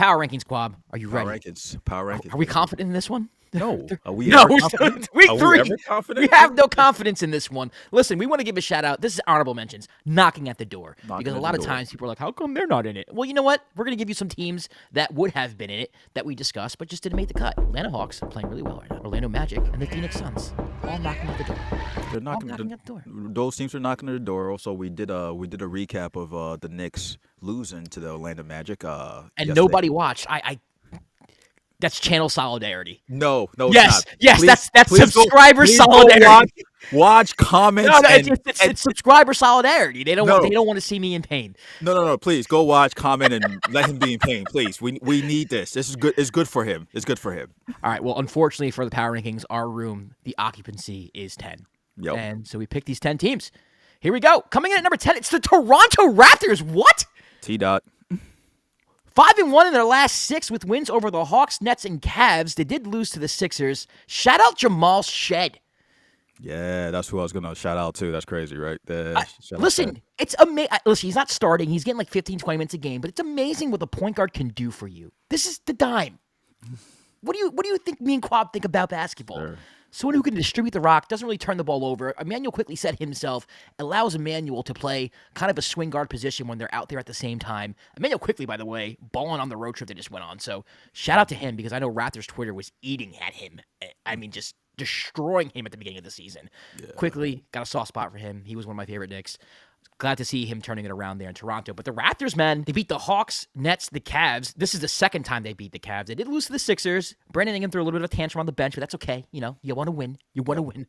power rankings, Kwab. Are you Power ready? rankings. Power rankings, Are we baby. confident in this one? No. Are we No, ever confident? week Are we three. ever We confident? have no confidence in this one. Listen, we want to give a shout out. This is honorable mentions, knocking at the door. Knocking Because a at lot the of door. times people are like, how come they're not in it? Well, you know what? We're going to give you some teams that would have been in it that we discussed, but just didn't make the cut. Atlanta Hawks playing really well right now. Orlando Magic and the Phoenix Suns all knocking at the door. They're All knocking knocking at the door. those teams are knocking at the door. Also, we did a recap of the Knicks losing to the Orlando Magic And yesterday. nobody watched. That's channel solidarity. No, it's Yes, not. yes, Please, that's please go- subscriber please go solidarity. watch comments. No, and, it's subscriber solidarity. They don't No. they don't want to see me in pain. no. Please go watch, comment, and let him be in pain. Please, we need this. This is good. It's good for him. It's good for him. All right. Well, unfortunately for the power rankings, our room, the occupancy is 10. Yep. And so we picked these 10 teams. Here we go. Coming in at number 10, it's the Toronto Raptors. What? T-Dot. 5-1 in their last 6 with wins over the Hawks, Nets, and Cavs. They did lose to the Sixers. Shout out Jamal Shed. Yeah, that's who I was gonna shout out to. That's crazy, right? Shout out Listen, to it's amazing. Listen, he's not starting. He's getting like 15, 20 minutes a game, but it's amazing what the point guard can do for you. This is the dime. What do you think me and Kwab think about basketball? Sure. Someone who can distribute the rock, doesn't really turn the ball over. Emmanuel quickly said himself, allows Emmanuel to play kind of a swing guard position when they're out there at the same time. Emmanuel quickly, by the way, balling on the road trip they just went on. So shout out to him because I know Raptors Twitter was eating at him. I mean, just destroying him at the beginning of the season. Yeah. Quickly, got a soft spot for him. He was one of my favorite Knicks. Glad to see him turning it around there in Toronto. But the Raptors, man, they beat the Hawks, Nets, the Cavs. This is the second time they beat the Cavs. They did lose to the Sixers. Brandon Ingram threw a little bit of a tantrum on the bench, but that's okay. You know, you want to win. You want to win.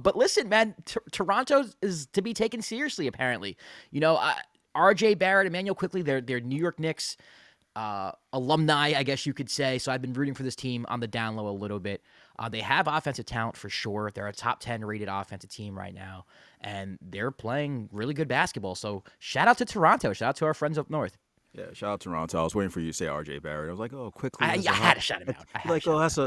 But listen, man, Toronto is to be taken seriously, apparently. You know, RJ Barrett, Emmanuel Quickly, they're New York Knicks alumni, I guess you could say. So I've been rooting for this team on the down low a little bit. They have offensive talent for sure. They're a top 10 rated offensive team right now, and they're playing really good basketball. So shout out to Toronto. Shout out to our friends up north. Yeah, shout out to Toronto. I was waiting for you to say RJ Barrett. I was like, oh, quickly. I had to shout him out.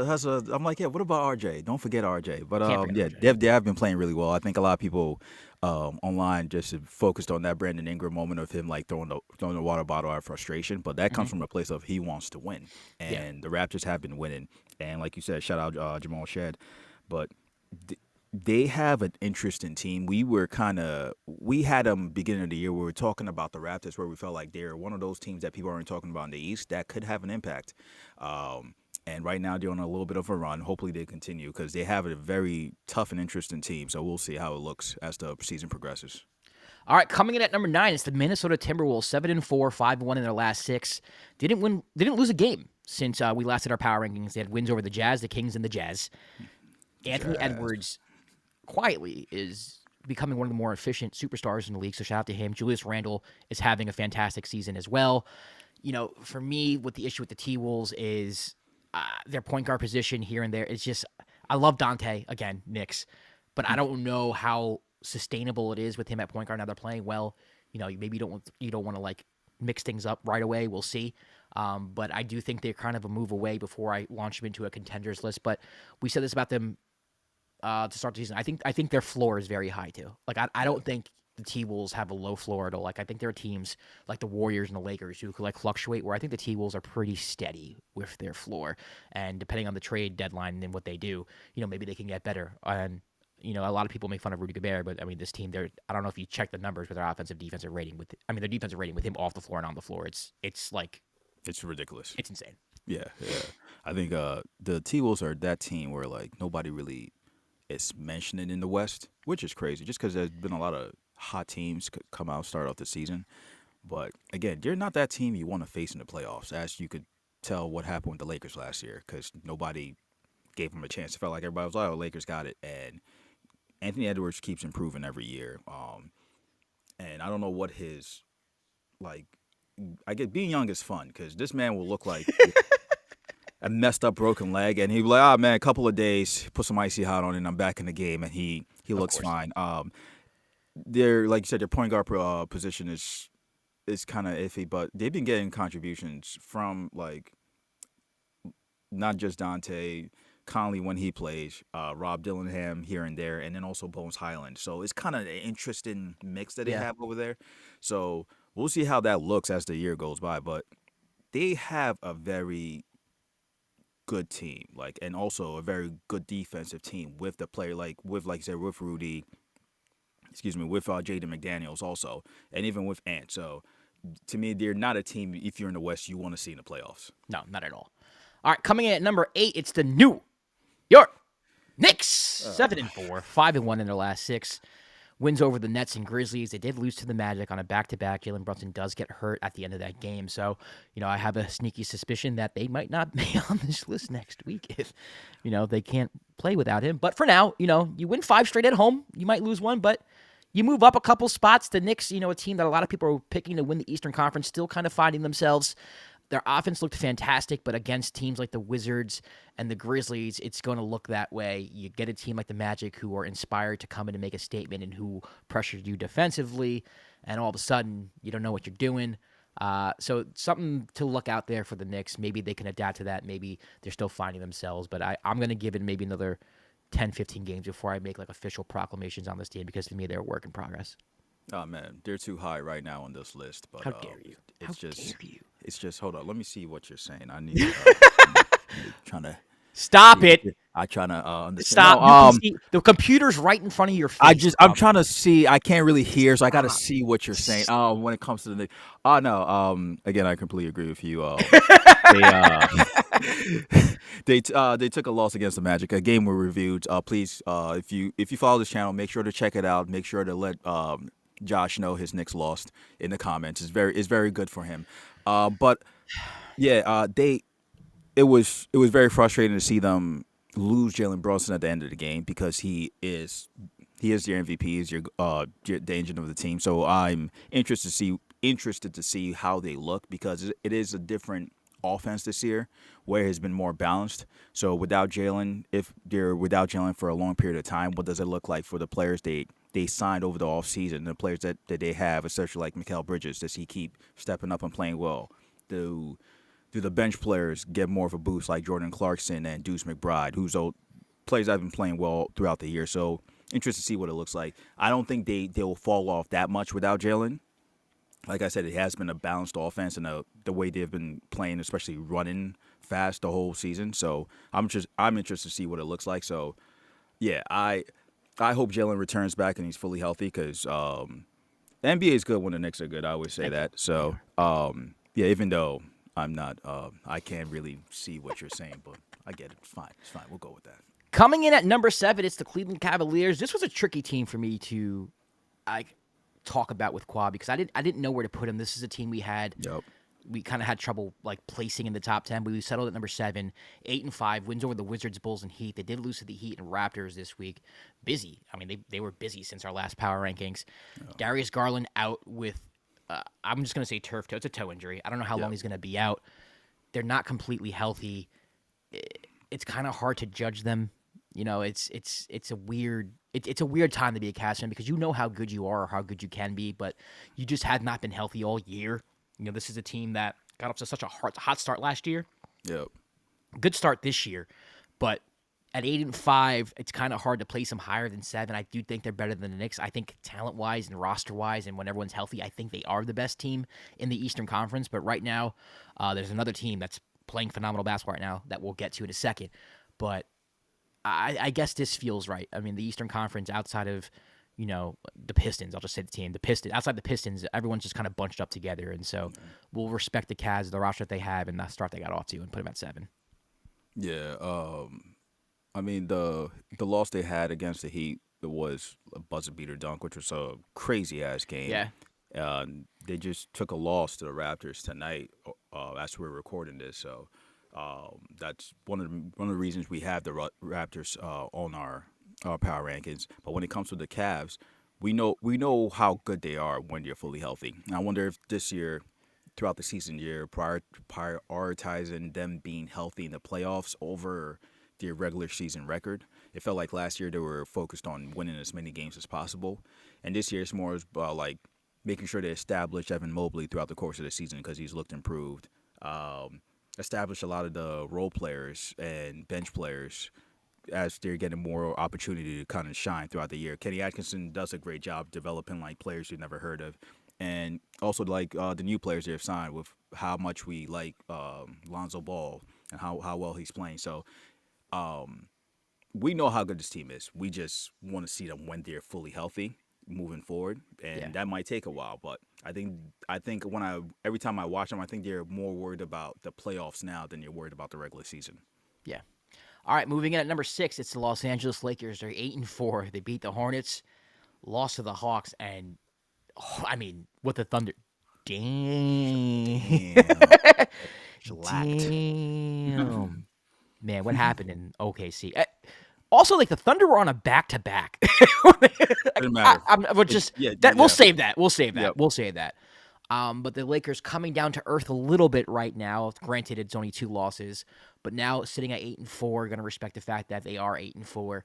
Has a. I'm like, yeah. What about RJ? Don't forget RJ. But Can't forget yeah, RJ. they have been playing really well. I think a lot of people online just focused on that Brandon Ingram moment of him like throwing the water bottle out of frustration. But that comes from a place of he wants to win, and the Raptors have been winning. And like you said, shout out Jamal Shed, but. They have an interesting team. We had them beginning of the year. We were talking about the Raptors, where we felt like they're one of those teams that people aren't talking about in the East that could have an impact. And right now they're on a little bit of a run. Hopefully they continue because they have a very tough and interesting team. So we'll see how it looks as the season progresses. All right, coming in at number 9, it's the Minnesota Timberwolves, 7-4, 5-1 in their last 6. Didn't lose a game since we last did our power rankings. They had wins over the Jazz, the Kings, and the Jazz. Anthony Edwards quietly is becoming one of the more efficient superstars in the league, so shout out to him. Julius Randle is having a fantastic season as well. You know, for me, what the issue with the T-Wolves is their point guard position here and there. It's just, I love Dante, again, Knicks, but I don't know how sustainable it is with him at point guard. Now they're playing well. You know, maybe you don't want to like mix things up right away. We'll see. But I do think they're kind of a move away before I launch them into a contenders list. But we said this about them to start the season. I think their floor is very high too. Like I don't think the T-Wolves have a low floor at all. Like I think there are teams like the Warriors and the Lakers who could like fluctuate, where I think the T-Wolves are pretty steady with their floor. And depending on the trade deadline and what they do, you know, maybe they can get better. And you know, a lot of people make fun of Rudy Gobert, but I mean, this team, I don't know if you check the numbers with their defensive rating their defensive rating with him off the floor and on the floor. It's like It's ridiculous. it's insane. Yeah. I think the T-Wolves are that team where like nobody really is mentioning in the West, which is crazy just because there's been a lot of hot teams come out start off the season. But again, they're not that team you want to face in the playoffs, as you could tell what happened with the Lakers last year because nobody gave them a chance. It felt like everybody was like, oh, Lakers got it. And Anthony Edwards keeps improving every year. And I don't know what his, like, I get being young is fun because this man will look like a messed up broken leg, and he'd be like, "Ah, man, a couple of days, put some icy hot on, and I'm back in the game." And he looks fine. They're like you said, their point guard position is kind of iffy, but they've been getting contributions from like not just Dante Conley when he plays, Rob Dillingham here and there, and then also Bones Highland. So it's kind of an interesting mix that they have over there. So we'll see how that looks as the year goes by, but. they have a very good team, like, and also a very good defensive team with the player, like I said, with Rudy, excuse me, with Jaden McDaniels also, and even with Ant. So to me, they're not a team, if you're in the West, you want to see in the playoffs. No, not at all. All right, coming in at number 8, it's the New York Knicks. 7-4, 5-1 in their last 6. Wins over the Nets and Grizzlies. They did lose to the Magic on a back-to-back. Jalen Brunson does get hurt at the end of that game. So, I have a sneaky suspicion that they might not be on this list next week if, they can't play without him. But for now, you win 5 straight at home. You might lose one, but you move up a couple spots. The Knicks, a team that a lot of people are picking to win the Eastern Conference, still kind of finding themselves. Their offense looked fantastic, but against teams like the Wizards and the Grizzlies, it's going to look that way. You get a team like the Magic who are inspired to come in and make a statement and who pressured you defensively, and all of a sudden, you don't know what you're doing. So something to look out there for the Knicks. Maybe they can adapt to that. Maybe they're still finding themselves, but I'm going to give it maybe another 10, 15 games before I make official proclamations on this team because to me, they're a work in progress. Oh man, they're too high right now on this list. But How dare you? It's How just, dare you? it's just. Hold on, let me see what you're saying. I need. Trying to. Stop it. I trying to understand. Stop. No, You can see the computer's right in front of your face. I'm trying to see. I can't really hear, so I got to Stop. see what you're saying. When it comes to the, no. Again, I completely agree with you. They took a loss against the Magic. A game we reviewed. Please, if you follow this channel, make sure to check it out. Make sure to let Josh know his Knicks lost in the comments. It's very good for him. But yeah, it was very frustrating to see them lose Jalen Brunson at the end of the game because he is your MVP, he's your the engine of the team. So I'm interested to see how they look because it is a different offense this year where it has been more balanced. So without Jalen, if they're without Jalen for a long period of time, what does it look like for the players they signed over the offseason, the players that they have, especially like Mikal Bridges? Does he keep stepping up and playing well? Do the bench players get more of a boost like Jordan Clarkson and Deuce McBride, who's old players that have been playing well throughout the year? So interested to see what it looks like. I don't think they will fall off that much without Jalen. Like I said, it has been a balanced offense and the way they've been playing, especially running fast the whole season. So I'm interested to see what it looks like. So yeah, I hope Jalen returns back and he's fully healthy because the NBA is good when the Knicks are good. I always say that. So yeah, even though I'm not, I can't really see what you're saying, but I get it. It's fine. We'll go with that. Coming in at number 7, it's the Cleveland Cavaliers. This was a tricky team for me to talk about with Kwab because I didn't know where to put him. This is a team we had. Yep. We kind of had trouble placing in the top 10, but we settled at number 7, 8-5, wins over the Wizards, Bulls, and Heat. They did lose to the Heat and Raptors this week. Busy. I mean, they were busy since our last power rankings. Oh. Darius Garland out with, I'm just going to say turf toe. It's a toe injury. I don't know how long he's going to be out. They're not completely healthy. It's kind of hard to judge them. It's a weird time to be a Cavs fan because you know how good you are or how good you can be, but you just have not been healthy all year. This is a team that got up to such a hot start last year. Yep. Good start this year, but at 8-5, it's kind of hard to place them higher than 7. I do think they're better than the Knicks. I think talent-wise and roster-wise and when everyone's healthy, I think they are the best team in the Eastern Conference. But right now, there's another team that's playing phenomenal basketball right now that we'll get to in a second. But I guess this feels right. I mean, the Eastern Conference outside of, the Pistons, I'll just say the team, outside the Pistons, everyone's just kind of bunched up together. And so we'll respect the Cavs, the roster that they have, and the start they got off to and put them at 7. Yeah. I mean, the loss they had against the Heat was a buzzer beater dunk, which was a crazy ass game. Yeah. They just took a loss to the Raptors tonight as we're recording this. So that's one of the reasons we have the Raptors on our power rankings. But when it comes to the Cavs, we know how good they are when they're fully healthy. And I wonder if this year, throughout the season, you're prioritizing them being healthy in the playoffs over their regular season record. It felt like last year they were focused on winning as many games as possible, and this year it's more about making sure they establish Evan Mobley throughout the course of the season because he's looked improved. Establish a lot of the role players and bench players as they're getting more opportunity to kind of shine throughout the year. Kenny Atkinson does a great job developing players you've never heard of. and also like the new players they have signed with how much we like Lonzo Ball and how well he's playing. So we know how good this team is. We just want to see them when they're fully healthy moving forward, Yeah. and that might take a while. But I think when every time I watch them, I think they're more worried about the playoffs now than they're worried about the regular season. Yeah. All right, moving in at number 6, it's the Los Angeles Lakers. They're 8-4. They beat the Hornets, lost to the Hawks, and I mean, with the Thunder. Damn. Damn, shellacked. Damn. Man, what happened in OKC? Also, like the Thunder were on a back-to-back. Doesn't matter. We'll just Yeah, that. We'll yeah. save that. We'll save that. Yep. We'll save that. But the Lakers coming down to earth a little bit right now. Granted, it's only 2 losses, but now sitting at 8-4, going to respect the fact that they are 8-4.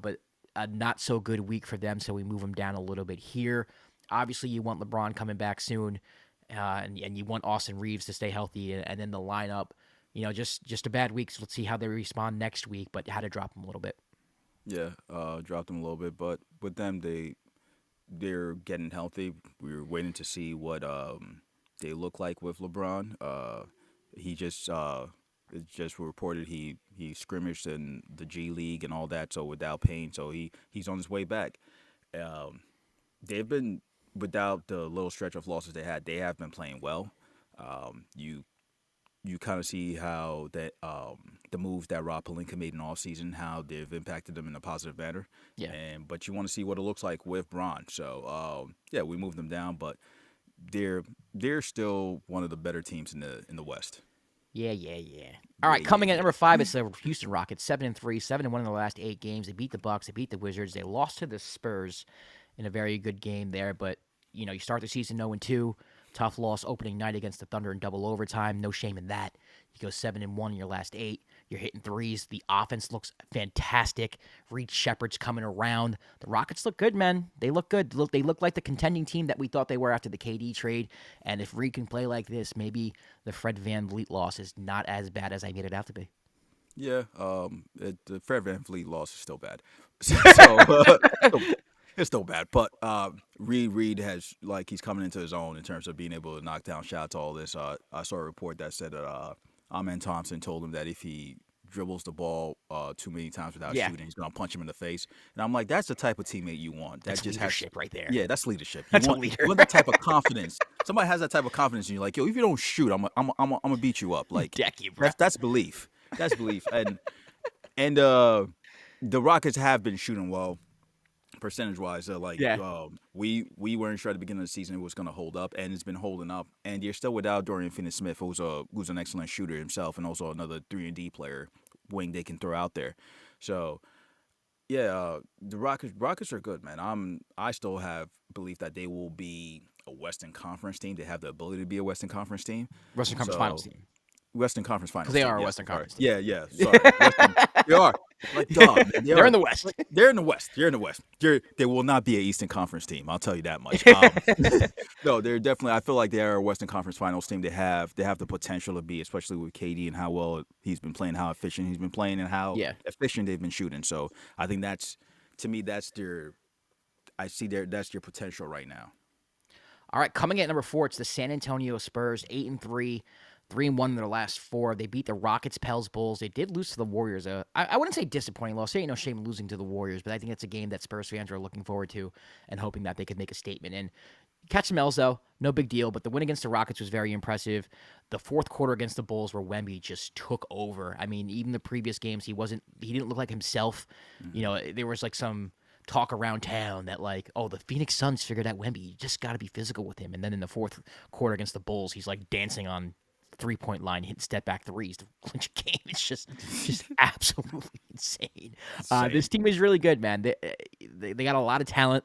But a not so good week for them, so we move them down a little bit here. Obviously, you want LeBron coming back soon, and you want Austin Reeves to stay healthy, and then the lineup. Just a bad week. So let's see how they respond next week, but had to drop them a little bit. Yeah, dropped them a little bit, but with them, they're getting healthy. We were waiting to see what they look like with LeBron. He just it's just reported he scrimmaged in the G League and all that, so without pain, so he's on his way back. Um, they've been without the little stretch of losses they had. They have been playing well. You kind of see how that the moves that Rob Pelinka made in all season, how they've impacted them in a positive manner. Yeah. But you want to see what it looks like with Bron. So yeah, we moved them down, but they're still one of the better teams in the West. Yeah. All right, coming in at number 5, it's the Houston Rockets, 7-3, 7-1 in the last 8 games. They beat the Bucks, they beat the Wizards, they lost to the Spurs in a very good game there. But you start the season 0-2, tough loss opening night against the Thunder in double overtime. No shame in that. You go 7-1 in your last 8. You're hitting threes. The offense looks fantastic. Reed Shepard's coming around. The Rockets look good, man. They look good. They look like the contending team that we thought they were after the KD trade. And if Reed can play like this, maybe the Fred VanVleet loss is not as bad as I made it out to be. Yeah, the Fred VanVleet loss is still bad. It's still bad, but Reed has he's coming into his own in terms of being able to knock down shots. All this, I saw a report that said that Amen Thompson told him that if he dribbles the ball too many times without shooting, he's gonna punch him in the face. And I'm like, that's the type of teammate you want. That's just leadership right there. Yeah, that's leadership. That's a leader. You want that type of confidence. Somebody has that type of confidence, and you're like, yo, if you don't shoot, I'm gonna beat you up. Like Deck you, bro. that's belief. That's belief. And the Rockets have been shooting well. Percentage-wise, we weren't sure at the beginning of the season it was going to hold up, and it's been holding up. And you're still without Dorian Finney-Smith, who's an excellent shooter himself, and also another 3-and-D player wing they can throw out there. So, yeah, the Rockets are good, man. I still have belief that they will be a Western Conference team. They have the ability to be a Western Conference team. Western Conference Finals team. Western Conference Finals. Because they team, are a yes, Western sorry. Conference team. Yeah. Sorry, they are. Like, dog, man, They're in the West. They're in the West. They're in the West. They will not be an Eastern Conference team. I'll tell you that much. No, they're definitely. I feel like they are a Western Conference Finals team. They have the potential to be, especially with KD and how well he's been playing, how efficient he's been playing, and how efficient they've been shooting. So I think that's their potential right now. All right, coming in at number 4, it's the San Antonio Spurs, 8-3, 3-1 in their last 4. They beat the Rockets, Pels, Bulls. They did lose to the Warriors. I wouldn't say disappointing loss. Ain't no shame losing to the Warriors, but I think it's a game that Spurs fans are looking forward to and hoping that they could make a statement. And catch some L's, though. No big deal, but the win against the Rockets was very impressive. The fourth quarter against the Bulls where Wemby just took over. I mean, even the previous games, he didn't look like himself. Mm-hmm. There was some talk around town that the Phoenix Suns figured out Wemby. You just got to be physical with him. And then in the fourth quarter against the Bulls, he's dancing on 3-point line, hitting step back threes to clinch a game. It's just absolutely insane. This team is really good, man. They got a lot of talent.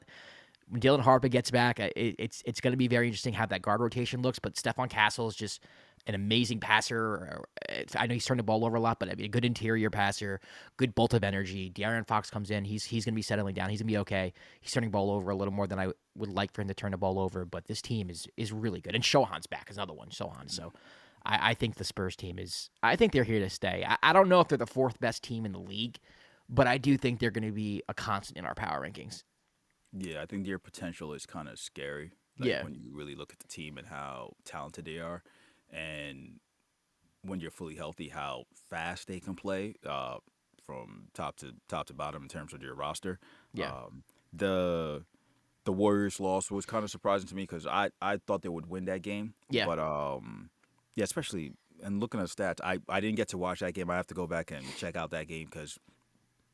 When Dylan Harper gets back, it's going to be very interesting how that guard rotation looks. But Stephon Castle is just an amazing passer. I know he's turned the ball over a lot, but a good interior passer, good bolt of energy. De'Aaron Fox comes in. He's going to be settling down. He's going to be okay. He's turning the ball over a little more than I would like for him to turn the ball over. But this team is really good. And Shohan's back is another one. Shohan. So I think the Spurs team I think they're here to stay. I don't know if they're the 4th best team in the league, but I do think they're going to be a constant in our power rankings. Yeah, I think their potential is kind of scary. Like Yeah. when you really look at the team and how talented they are, and when you're fully healthy, how fast they can play from top to bottom in terms of your roster. Yeah. Um, the the Warriors loss was kind of surprising to me because I thought they would win that game, Yeah. but yeah, especially and looking at stats, I didn't get to watch that game. I have to go back and check out that game because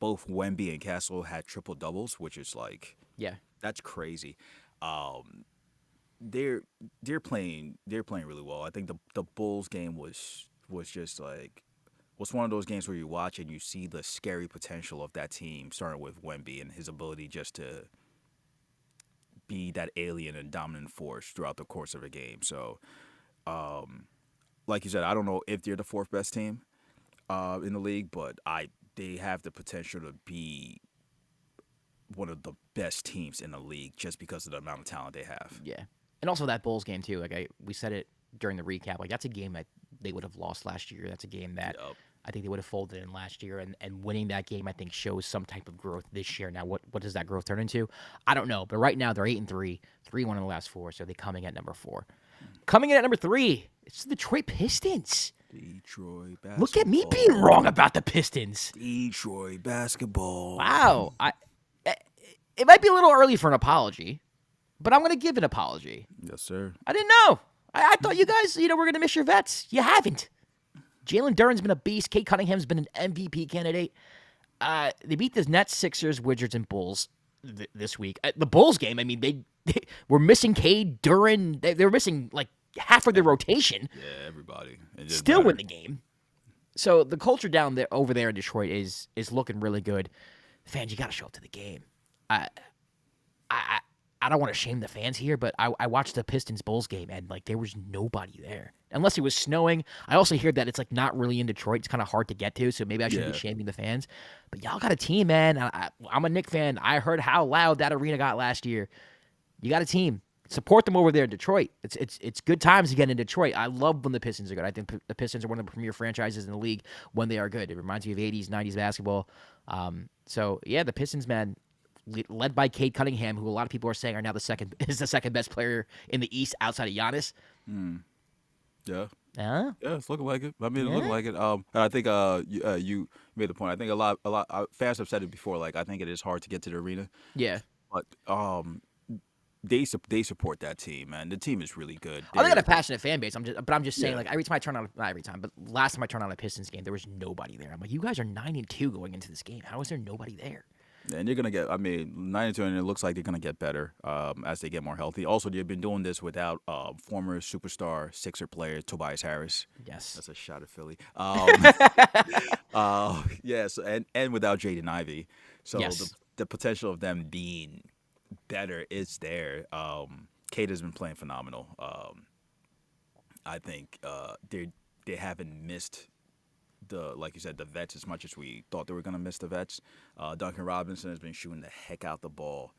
both Wemby and Castle had triple doubles, which is like Yeah. that's crazy. Um, they're they're playing really well. I think the Bulls game was just like was one of those games where you watch and you see the scary potential of that team, starting with Wemby and his ability just to be that alien and dominant force throughout the course of a game. So, like you said, I don't know if they're the fourth best team in the league, but they have the potential to be one of the best teams in the league just because of the amount of talent they have. Yeah. And also that Bulls game too. Like we said it during the recap. Like that's a game that they would have lost last year. That's a game that Yup. I think they would have folded in last year. And winning that game, I think, shows some type of growth this year. Now, what does that growth turn into? I don't know. But right now they're 8-3, 3-1 in the last 4. So they're coming at number 4. Coming in at number 3, it's the Detroit Pistons. Detroit basketball. Look at me being wrong about the Pistons. Detroit basketball. Wow. It might be a little early for an apology, but I'm going to give an apology. Yes, sir. I didn't know. I thought you guys, were going to miss your vets. You haven't. Jalen Duren's been a beast. Kate Cunningham's been an MVP candidate. They beat the Nets, Sixers, Wizards, and Bulls this week. The Bulls game, I mean, they were missing Cade, Duren. They were missing like half of their rotation. Yeah, everybody. It didn't Still matter. win the game. So the culture down there, over there in Detroit, is looking really good. Fans, you got to show up to the game. I don't want to shame the fans here, but I watched the Pistons Bulls game and like there was nobody there unless it was snowing. I also hear that it's like not really in Detroit. It's kind of hard to get to, so maybe I shouldn't be shaming the fans. But y'all got a team, man. I'm a Knicks fan. I heard how loud that arena got last year. You got a team. Support them over there in Detroit. It's good times again in Detroit. I love when the Pistons are good. I think the Pistons are one of the premier franchises in the league when they are good. It reminds me of 80s, 90s basketball. So yeah, the Pistons, man, led by Cade Cunningham, who a lot of people are saying is the second best player in the East outside of Giannis. Yeah. Huh? Yeah, it's looking like it. I mean, it's looking like it. And I think you made the point. I think a lot fans have said it before. Like, I think it is hard to get to the arena, Yeah. but they support that team, man. The team is really good. Oh, they got a passionate fan base. I'm just saying, Yeah. like every time I turn on, not every time, but last time I turned on a Pistons game, there was nobody there. I'm like, you guys are 9-2 going into this game. How is there nobody there? And you're gonna get. I mean, 92, and it looks like they're gonna get better as they get more healthy. Also, they've been doing this without former superstar Sixer player Tobias Harris. Yes. That's a shot at Philly. Yes, and without Jaden Ivey. So Yes. the potential of them being better is there. Kate has been playing phenomenal. I think they haven't missed like you said, the vets as much as we thought they were gonna miss the vets. Duncan Robinson has been shooting the heck out the ball,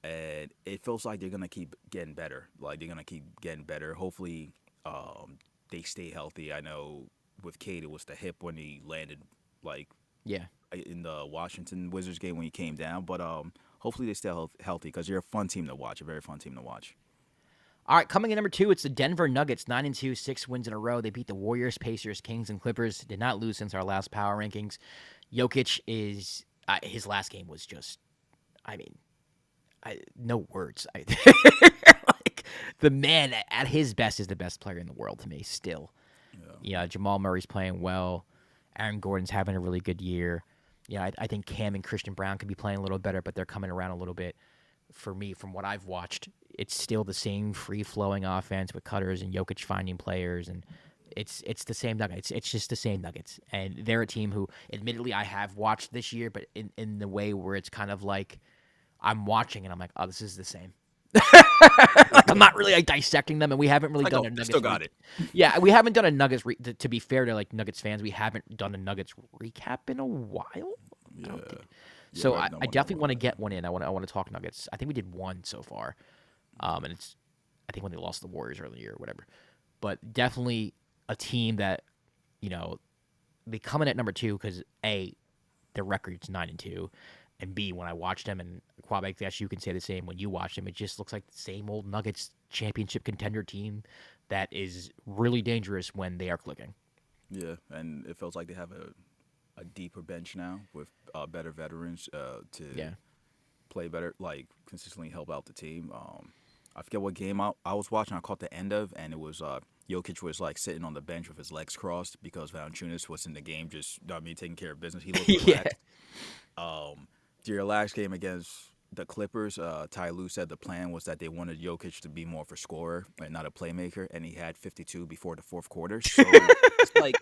and it feels like they're gonna keep getting better. Like they're gonna keep getting better. Hopefully, they stay healthy. I know with Cade it was the hip when he landed, like Yeah. in the Washington Wizards game when he came down. But hopefully they stay healthy because they're a fun team to watch. A very fun team to watch. All right, coming in number 2, it's the Denver Nuggets, 9-2, 6 wins in a row. They beat the Warriors, Pacers, Kings, and Clippers. Did not lose since our last power rankings. Jokic is his last game was just, I mean, no words. Like the man at his best is the best player in the world to me. Still, yeah. Jamal Murray's playing well. Aaron Gordon's having a really good year. Yeah, I think Cam and Christian Brown could be playing a little better, but they're coming around a little bit. For me, from what I've watched, it's still the same free-flowing offense with cutters and Jokic finding players, and it's the same Nuggets. It's just the same Nuggets, and they're a team who, admittedly, I have watched this year, but in the way where it's kind of like I'm watching and I'm like, oh, this is the same. Like I'm not really like dissecting them, and we haven't really done a Nuggets. Still got it. Yeah, we haven't done a Nuggets. To be fair to like Nuggets fans, we haven't done a Nuggets recap in a while. I don't think. So I definitely want to get one in. I want to talk Nuggets. I think we did one so far, and it's I think when they lost to the Warriors earlier in the year or whatever. But definitely a team that they come in at number 2 because A, their record's 9-2, and B, when I watched them, and Kwab, I guess you can say the same when you watch them, it just looks like the same old Nuggets championship contender team that is really dangerous when they are clicking. Yeah, and it feels like they have a deeper bench now with better veterans to Yeah. play better, like consistently help out the team. I forget what game I was watching. I caught the end of, and it was Jokic was like sitting on the bench with his legs crossed because Valanciunas was in the game, just taking care of business. He looked Yeah. relaxed. Their last game against the Clippers, Ty Lue said the plan was that they wanted Jokic to be more of a scorer and not a playmaker, and he had 52 before the fourth quarter. So it's like,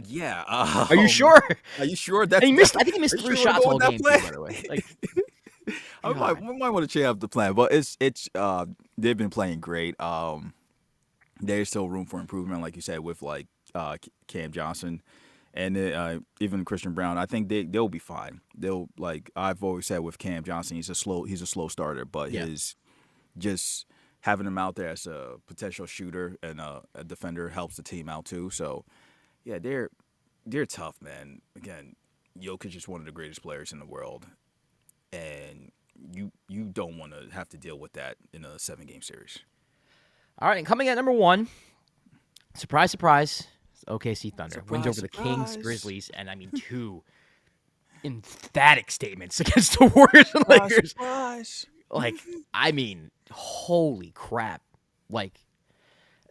yeah. Are you sure? Are you sure And that's? he missed. I think he Are missed you 3 sure you wanna shots go all with that game too. plan? By the way, like, We might want to change up the plan, but it's they've been playing great. There's still room for improvement, like you said, with like Cam Johnson and even Christian Brown. I think they'll be fine. They'll like I've always said with Cam Johnson, he's a slow starter, but Yeah. his just having him out there as a potential shooter and a defender helps the team out too. So yeah, they're tough, man. Again, Jokic is one of the greatest players in the world, and you don't want to have to deal with that in a 7-game series. all right. And coming at number 1, surprise, surprise, it's OKC Thunder wins Surprise, over the Kings, surprise. Grizzlies, and I mean 2 emphatic statements against the Warriors and Lakers. Surprise. Like, I mean, holy crap! Like,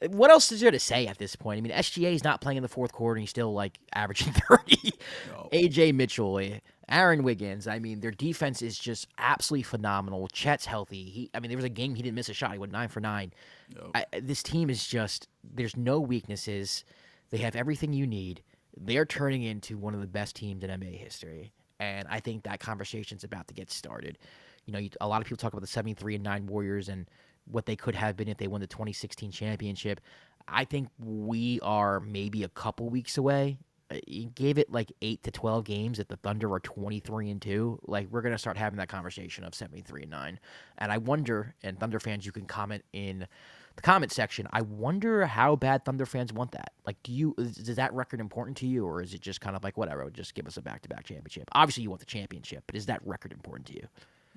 what else is there to say at this point? I mean, SGA is not playing in the fourth quarter, and he's still like averaging 30. No. AJ Mitchell, Aaron Wiggins. I mean, their defense is just absolutely phenomenal. Chet's healthy. I mean, there was a game he didn't miss a shot. He went 9 for 9. Nope. This team is just, there's no weaknesses. They have everything you need. They're turning into one of the best teams in NBA history, and I think that conversation's about to get started. You know, a lot of people talk about the 73-9 Warriors and what they could have been if they won the 2016 championship. I think we are maybe a couple weeks away. You gave it like 8 to 12 games. If the Thunder are 23-2, like we're gonna start having that conversation of 73-9. And I wonder, and Thunder fans, you can comment in the comment section. I wonder how bad Thunder fans want that. Like, is that record important to you, or is it just kind of like whatever? Just give us a back-to-back championship. Obviously, you want the championship, but is that record important to you?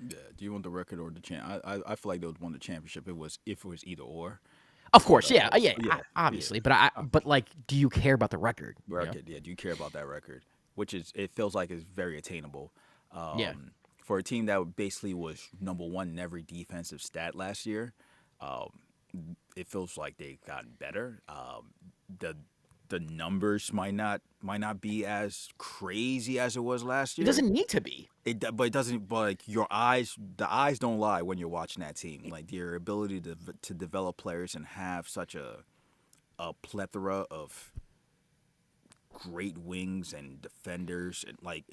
Yeah. Do you want the record or the champ? I feel like they would want the championship. If it was either or. Of course, yeah, yeah, obviously. yeah. But like, do you care about the record? Record, yeah. Do you care about that record? Which it feels like is very attainable. Yeah. For a team that basically was number 1 in every defensive stat last year, it feels like they've gotten better. The numbers might not be as crazy as it was last It year. doesn't need to be. But it doesn't. But like the eyes don't lie when you're watching that team. Like their ability to develop players and have such a plethora of great wings and defenders, and like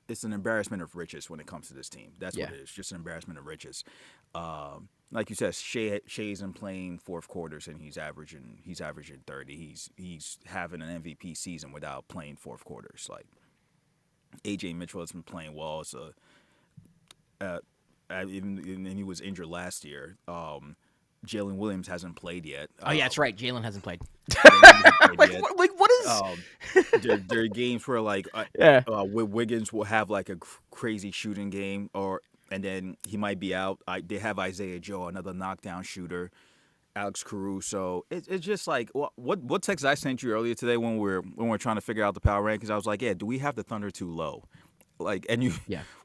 it's an embarrassment of riches when it comes to this team. That's what it is. Just an embarrassment of riches. Like you said, Shai isn't playing fourth quarters and he's averaging 30. He's having an MVP season without playing fourth quarters. Like AJ Mitchell has been playing well. Even he was injured last year. Jalen Williams hasn't played yet. Oh yeah, that's right. Jalen hasn't played. What is? There are games where like Wiggins will have like a crazy shooting game, and then he might be out. They have Isaiah Joe, another knockdown shooter. Alex Caruso. It's just like what text I sent you earlier today when we're trying to figure out the power rankings. I was like, yeah, do we have the Thunder too low? Like, and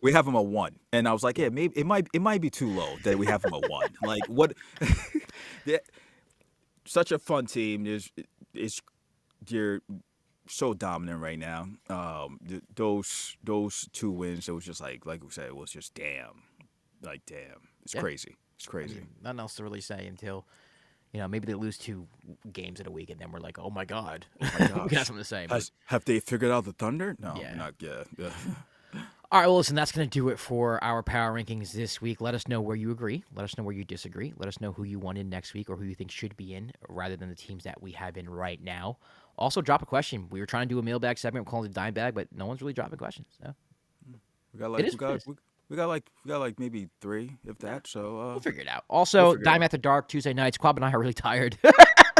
we have them at 1, and I was like, yeah, maybe it might be too low that we have them at 1. Like, what? Such a fun team. They're so dominant right now. Those 2 wins, it was just like we said, it was just damn. It's crazy. It's crazy. I mean, nothing else to really say until, maybe they lose 2 games in a week, and then we're like, oh my god, we got something to say. Have they figured out the Thunder? No, Yeah. not yet. Yeah. All right, well, listen, that's going to do it for our power rankings this week. Let us know where you agree. Let us know where you disagree. Let us know who you want in next week or who you think should be in rather than the teams that we have in right now. Also, drop a question. We were trying to do a mailbag segment. We're calling it a dime bag, but no one's really dropping questions. So. We got like maybe 3, if that. So we'll figure it out. Also, Dime After Dark Tuesday nights. Kwab and I are really tired,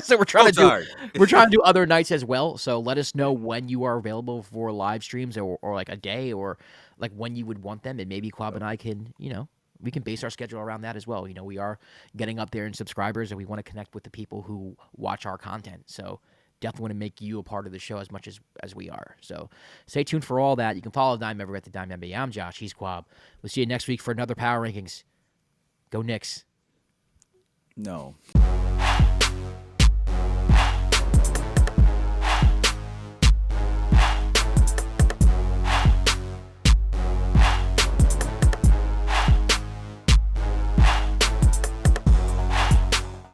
so we're trying to do other nights as well. So let us know when you are available for live streams or like a day or like when you would want them, and maybe Kwab and I can we can base our schedule around that as well. You know, we are getting up there in subscribers, and we want to connect with the people who watch our content. So definitely want to make you a part of the show as much as we are. So stay tuned for all that. You can follow Dime everywhere at the Dime NBA. I'm Josh. He's Kwab. We'll see you next week for another Power Rankings. Go Knicks. No.